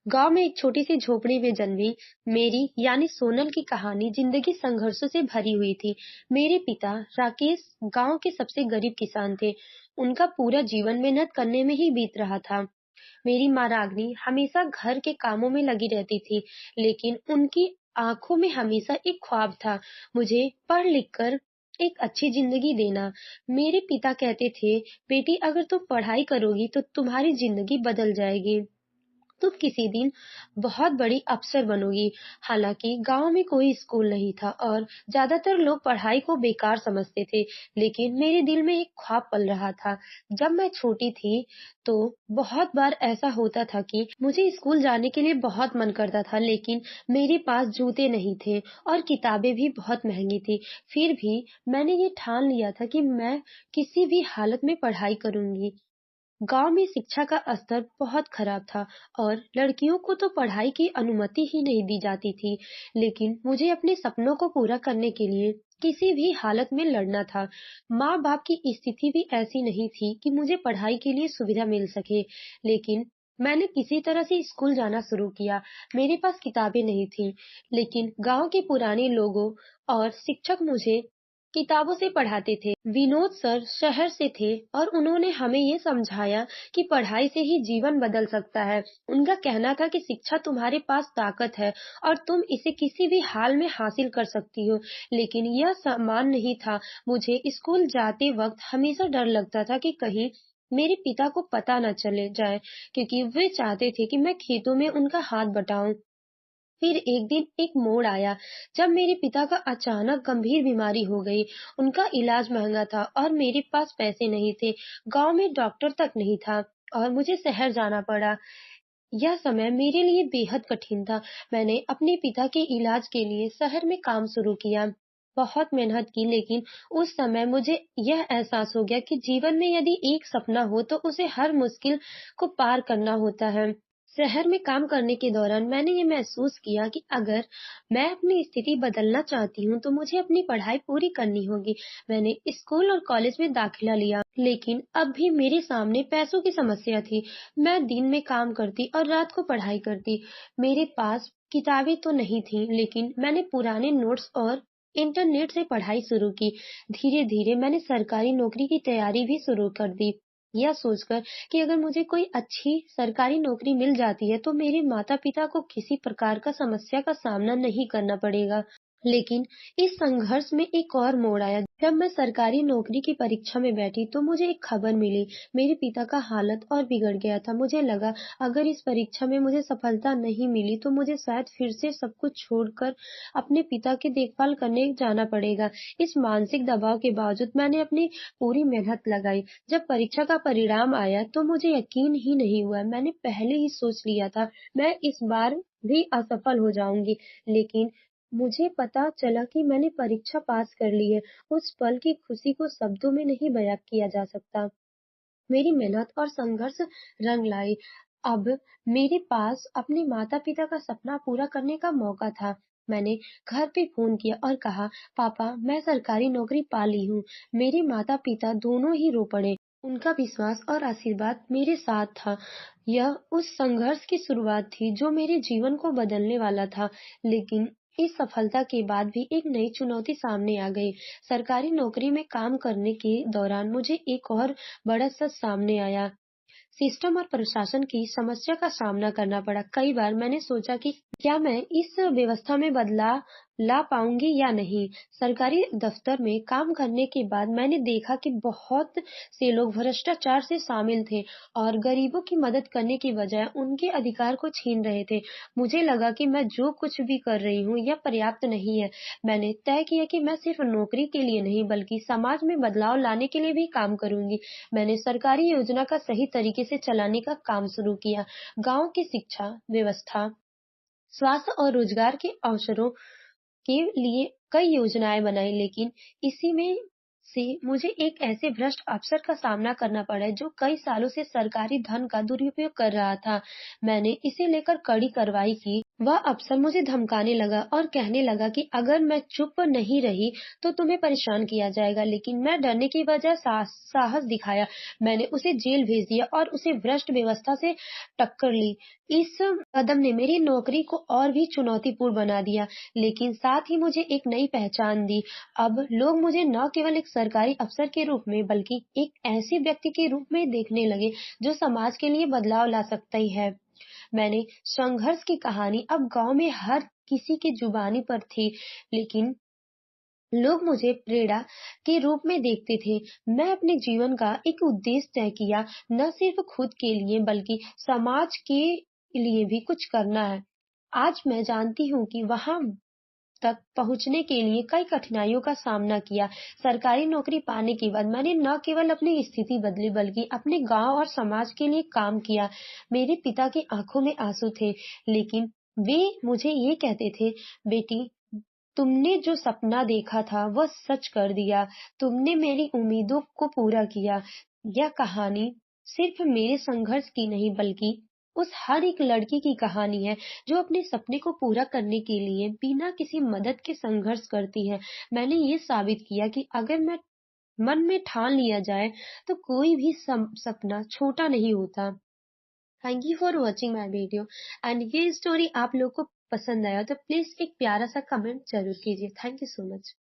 गांव में एक छोटी सी झोपड़ी में जन्मी मेरी यानी सोनल की कहानी जिंदगी संघर्षों से भरी हुई थी। मेरे पिता राकेश गांव के सबसे गरीब किसान थे। उनका पूरा जीवन मेहनत करने में ही बीत रहा था। मेरी माँ रागनी हमेशा घर के कामों में लगी रहती थी, लेकिन उनकी आंखों में हमेशा एक ख्वाब था, मुझे पढ़ लिख कर एक अच्छी जिंदगी देना। मेरे पिता कहते थे, बेटी अगर तुम पढ़ाई करोगी तो तुम्हारी जिंदगी बदल जाएगी। तुम किसी दिन बहुत बड़ी अफसर बनोगी। हालांकि गांव में कोई स्कूल नहीं था और ज्यादातर लोग पढ़ाई को बेकार समझते थे, लेकिन मेरे दिल में एक ख्वाब पल रहा था। जब मैं छोटी थी तो बहुत बार ऐसा होता था कि मुझे स्कूल जाने के लिए बहुत मन करता था, लेकिन मेरे पास जूते नहीं थे और किताबें भी बहुत महंगी थी। फिर भी मैंने ये ठान लिया था कि मैं किसी भी हालत में पढ़ाई करूंगी। गांव में शिक्षा का स्तर बहुत खराब था और लड़कियों को तो पढ़ाई की अनुमति ही नहीं दी जाती थी। लेकिन मुझे अपने सपनों को पूरा करने के लिए किसी भी हालत में लड़ना था। माँ बाप की स्थिति भी ऐसी नहीं थी कि मुझे पढ़ाई के लिए सुविधा मिल सके, लेकिन मैंने किसी तरह से स्कूल जाना शुरू किया। मेरे पास किताबें नहीं थी, लेकिन गांव के पुराने लोगों और शिक्षक मुझे किताबों से पढ़ाते थे। विनोद सर शहर से थे और उन्होंने हमें ये समझाया कि पढ़ाई से ही जीवन बदल सकता है। उनका कहना था कि शिक्षा तुम्हारे पास ताकत है और तुम इसे किसी भी हाल में हासिल कर सकती हो। लेकिन यह सम्मान नहीं था। मुझे स्कूल जाते वक्त हमेशा डर लगता था कि कहीं मेरे पिता को पता न चले जाए, क्योंकि वे चाहते थे कि मैं खेतों में उनका हाथ बटाऊं। फिर एक दिन एक मोड़ आया जब मेरे पिता का अचानक गंभीर बीमारी हो गई। उनका इलाज महंगा था और मेरे पास पैसे नहीं थे। गांव में डॉक्टर तक नहीं था और मुझे शहर जाना पड़ा। यह समय मेरे लिए बेहद कठिन था। मैंने अपने पिता के इलाज के लिए शहर में काम शुरू किया। बहुत मेहनत की, लेकिन उस समय मुझे यह एहसास हो गया कि जीवन में यदि एक सपना हो तो उसे हर मुश्किल को पार करना होता है। शहर में काम करने के दौरान मैंने ये महसूस किया कि अगर मैं अपनी स्थिति बदलना चाहती हूँ तो मुझे अपनी पढ़ाई पूरी करनी होगी। मैंने स्कूल और कॉलेज में दाखिला लिया, लेकिन अब भी मेरे सामने पैसों की समस्या थी। मैं दिन में काम करती और रात को पढ़ाई करती। मेरे पास किताबें तो नहीं थीं, लेकिन मैंने पुराने नोट्स और इंटरनेट से पढ़ाई शुरू की। धीरे-धीरे मैंने सरकारी नौकरी की तैयारी भी शुरू कर दी। यह सोचकर कि अगर मुझे कोई अच्छी सरकारी नौकरी मिल जाती है तो मेरे माता-पिता को किसी प्रकार का समस्या का सामना नहीं करना पड़ेगा। लेकिन इस संघर्ष में एक और मोड़ आया। जब मैं सरकारी नौकरी की परीक्षा में बैठी तो मुझे एक खबर मिली। मेरे पिता का हालत और बिगड़ गया था। मुझे लगा अगर इस परीक्षा में मुझे सफलता नहीं मिली तो मुझे शायद फिर से सब कुछ छोड़कर अपने पिता की देखभाल करने जाना पड़ेगा। इस मानसिक दबाव के बावजूद मैंने अपनी पूरी मेहनत लगाई। जब परीक्षा का परिणाम आया तो मुझे यकीन ही नहीं हुआ। मैंने पहले ही सोच लिया था मैं इस बार भी असफल हो जाऊंगी, लेकिन मुझे पता चला कि मैंने परीक्षा पास कर ली है। उस पल की खुशी को शब्दों में नहीं बयां किया जा सकता। मेरी मेहनत और संघर्ष रंग लाई। अब मेरे पास अपने माता-पिता का सपना पूरा करने का मौका था। मैंने घर पे फ़ोन किया और कहा, "पापा, मैं सरकारी नौकरी पा ली हूँ।" मेरे माता-पिता दोनों ही रो पड़े। उनका विश्वास और आशीर्वाद मेरे साथ था। यह उस संघर्ष की शुरुआत थी जो मेरे जीवन को बदलने वाला था। लेकिन इस सफलता के बाद भी एक नई चुनौती सामने आ गई। सरकारी नौकरी में काम करने के दौरान मुझे एक और बड़ा सच सामने आया। सिस्टम और प्रशासन की समस्या का सामना करना पड़ा। कई बार मैंने सोचा कि क्या मैं इस व्यवस्था में बदलाव ला पाऊंगी या नहीं। सरकारी दफ्तर में काम करने के बाद मैंने देखा कि बहुत से लोग भ्रष्टाचार से शामिल थे और गरीबों की मदद करने की बजाय उनके अधिकार को छीन रहे थे। मुझे लगा कि मैं जो कुछ भी कर रही हूँ यह पर्याप्त नहीं है। मैंने तय किया कि मैं सिर्फ नौकरी के लिए नहीं बल्कि समाज में बदलाव लाने के लिए भी काम करूंगी। मैंने सरकारी योजना का सही तरीके से चलाने का काम शुरू किया। गाँव की शिक्षा व्यवस्था, स्वास्थ्य और रोजगार के अवसरों के लिए कई योजनाएं बनाई, लेकिन इसी में से मुझे एक ऐसे भ्रष्ट अफसर का सामना करना पड़ा जो कई सालों से सरकारी धन का दुरुपयोग कर रहा था। मैंने इसे लेकर कड़ी कार्रवाई की वह अफ़सर मुझे धमकाने लगा और कहने लगा कि अगर मैं चुप नहीं रही, तो तुम्हें परेशान किया जाएगा, लेकिन मैं डरने की बजाय साहस दिखाया। मैंने उसे जेल भेज दिया और उसे भ्रष्ट व्यवस्था से टक्कर ली। इस कदम ने मेरी नौकरी को और भी चुनौतीपूर्ण बना दिया, लेकिन साथ ही मुझे एक नई पहचान दी। अब लोग मुझे न केवल एक सरकारी अफ़सर के रूप में, बल्कि एक ऐसे व्यक्ति के रूप में देखने लगे, जो समाज के लिए बदलाव ला सकता ही है। मैंने संघर्ष की कहानी अब गाँव में हर किसी की जुबानी पर थी, लेकिन लोग मुझे प्रेरणा के रूप में देखते थे। मैं अपने जीवन का एक उद्देश्य तय किया, न सिर्फ खुद के लिए बल्कि समाज के लिए भी कुछ करना है। आज मैं जानती हूँ कि वहाँ तक पहुँचने के लिए कई कठिनाइयों का सामना किया। सरकारी नौकरी पाने के बाद मैंने न केवल अपनी स्थिति बदली बल्कि अपने गाँव और समाज के लिए काम किया। मेरे पिता की आँखों में आँसू थे, लेकिन वे मुझे ये कहते थे, बेटी, तुमने जो सपना देखा था वह सच कर दिया। तुमने मेरी उम्मीदों को पूरा किया। यह कहानी सिर्फ मेरे संघर्ष की नहीं बल्कि उस हर एक लड़की की कहानी है जो अपने सपने को पूरा करने के लिए बिना किसी मदद के संघर्ष करती है। मैंने ये साबित किया कि अगर मैं मन में ठान लिया जाए तो कोई भी सपना छोटा नहीं होता। Thank you for watching my video and ये स्टोरी आप लोग को पसंद आया तो प्लीज एक प्यारा सा कमेंट जरूर कीजिए। Thank you so much.